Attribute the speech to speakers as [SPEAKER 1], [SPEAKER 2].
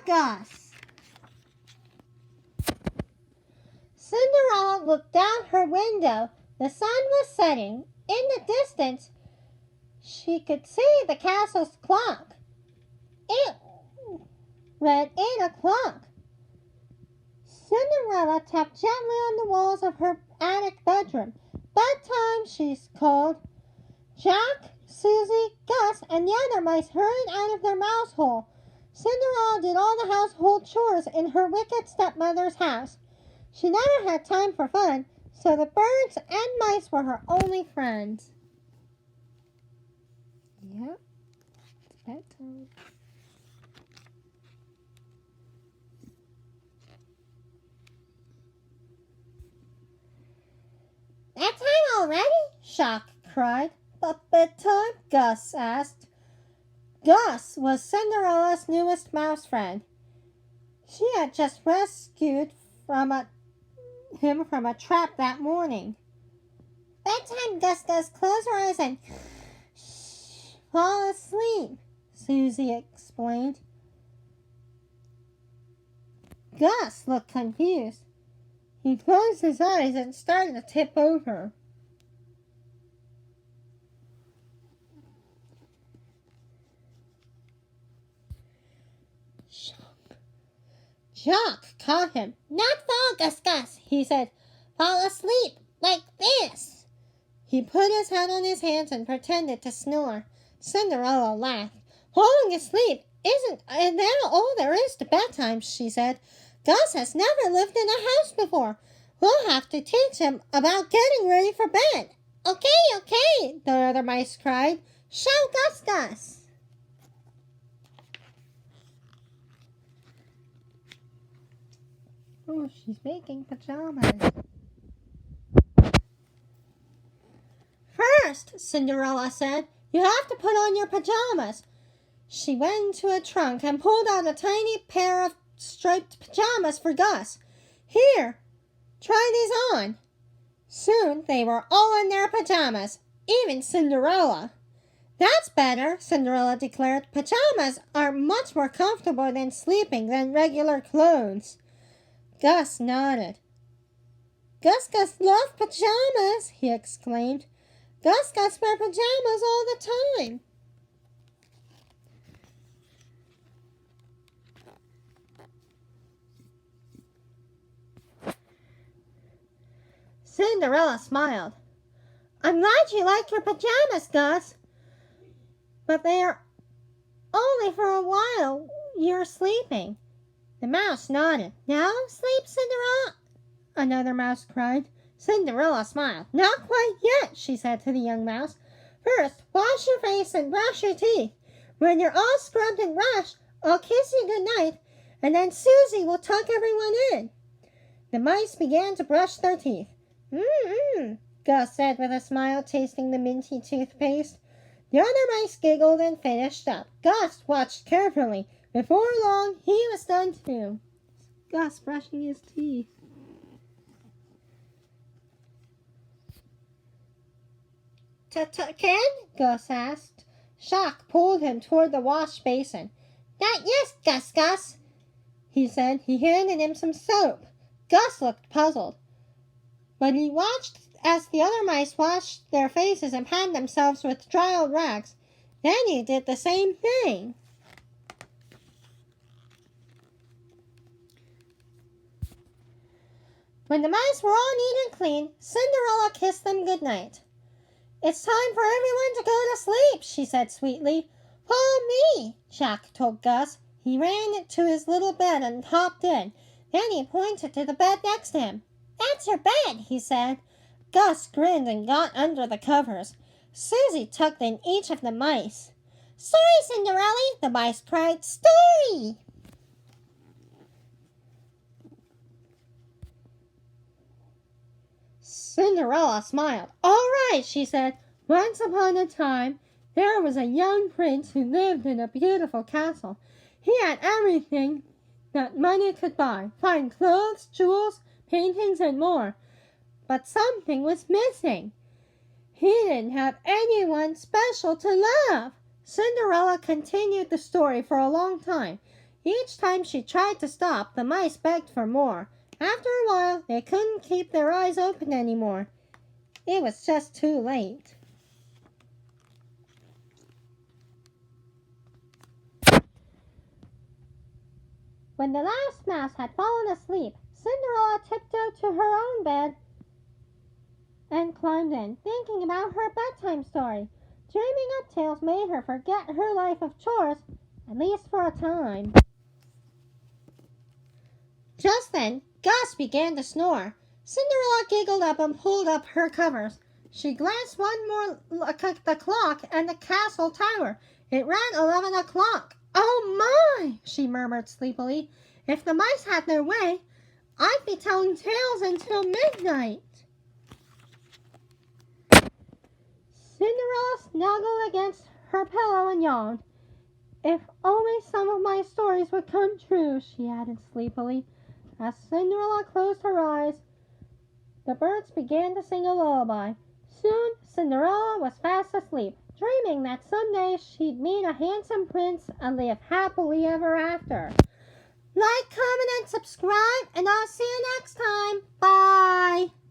[SPEAKER 1] Gus. Cinderella looked out her window. The sun was setting. In the distance, she could see the castle's clock. It read 8 o'clock. Cinderella tapped gently on the walls of her attic bedroom. Bedtime, she called. Jack, Susie, Gus, and the other mice hurried out of their mouse hole. Cinderella did all the household chores in her wicked stepmother's house. She never had time for fun, so the birds and mice were her only friends. Yep, it's bedtime. Bedtime already? Shock cried. But bedtime? Gus asked. Gus was Cinderella's newest mouse friend. She had just rescued him from a trap that morning. Bedtime, Gus. Close your eyes and fall asleep, Susie explained. Gus looked confused. He closed his eyes and started to tip over. Jock caught him. Not fall, Gus, he said. Fall asleep, like this. He put his head on his hands and pretended to snore. Cinderella laughed. Falling asleep isn't all there is to bedtime, she said. Gus has never lived in a house before. We'll have to teach him about getting ready for bed. Okay, the other mice cried. Show Gus. Oh, she's making pajamas. First, Cinderella said, you have to put on your pajamas. She went into a trunk and pulled out a tiny pair of striped pajamas for Gus. Here, try these on. Soon they were all in their pajamas, even Cinderella. That's better, Cinderella declared. Pajamas are much more comfortable than regular clothes. Gus nodded. Gus loved pajamas, he exclaimed. Gus wear pajamas all the time. Cinderella smiled. I'm glad you like your pajamas, Gus. But they are only for a while you're sleeping. The mouse nodded. Now sleep, Cinderella? Another mouse cried. Cinderella smiled. Not quite yet, she said to the young mouse. First, wash your face and brush your teeth. When you're all scrubbed and brushed, I'll kiss you good night, and then Susie will tuck everyone in. The mice began to brush their teeth. Gus said with a smile, tasting the minty toothpaste. The other mice giggled and finished up. Gus watched carefully. Before long, he was done too. Gus brushing his teeth. Tuck in? Gus asked. Shock pulled him toward the wash basin. Yes, Gus, he said. He handed him some soap. Gus looked puzzled. But he watched as the other mice washed their faces and panned themselves with dry old rags. Then he did the same thing. When the mice were all neat and clean, Cinderella kissed them good night. It's time for everyone to go to sleep, she said sweetly. Follow me, Jack told Gus. He ran to his little bed and hopped in. Then he pointed to the bed next to him. That's your bed, he said. Gus grinned and got under the covers. Susie tucked in each of the mice. Story, Cinderella, the mice cried. Story! Cinderella smiled. All right, she said. Once upon a time, there was a young prince who lived in a beautiful castle. He had everything that money could buy. Fine clothes, jewels, paintings, and more. But something was missing. He didn't have anyone special to love. Cinderella continued the story for a long time. Each time she tried to stop, the mice begged for more. After a while, they couldn't keep their eyes open anymore. It was just too late. When the last mouse had fallen asleep, Cinderella tiptoed to her own bed and climbed in, thinking about her bedtime story. Dreaming up tales made her forget her life of chores, at least for a time. Just then, Gus began to snore. Cinderella giggled up and pulled up her covers. She glanced one more look at the clock and the castle tower. It ran 11 o'clock. "Oh my!" she murmured sleepily. "If the mice had their way, I'd be telling tales until midnight." Cinderella snuggled against her pillow and yawned. "If only some of my stories would come true," she added sleepily. As Cinderella closed her eyes, the birds began to sing a lullaby. Soon, Cinderella was fast asleep, dreaming that someday she'd meet a handsome prince and live happily ever after. Like, comment, and subscribe, and I'll see you next time. Bye!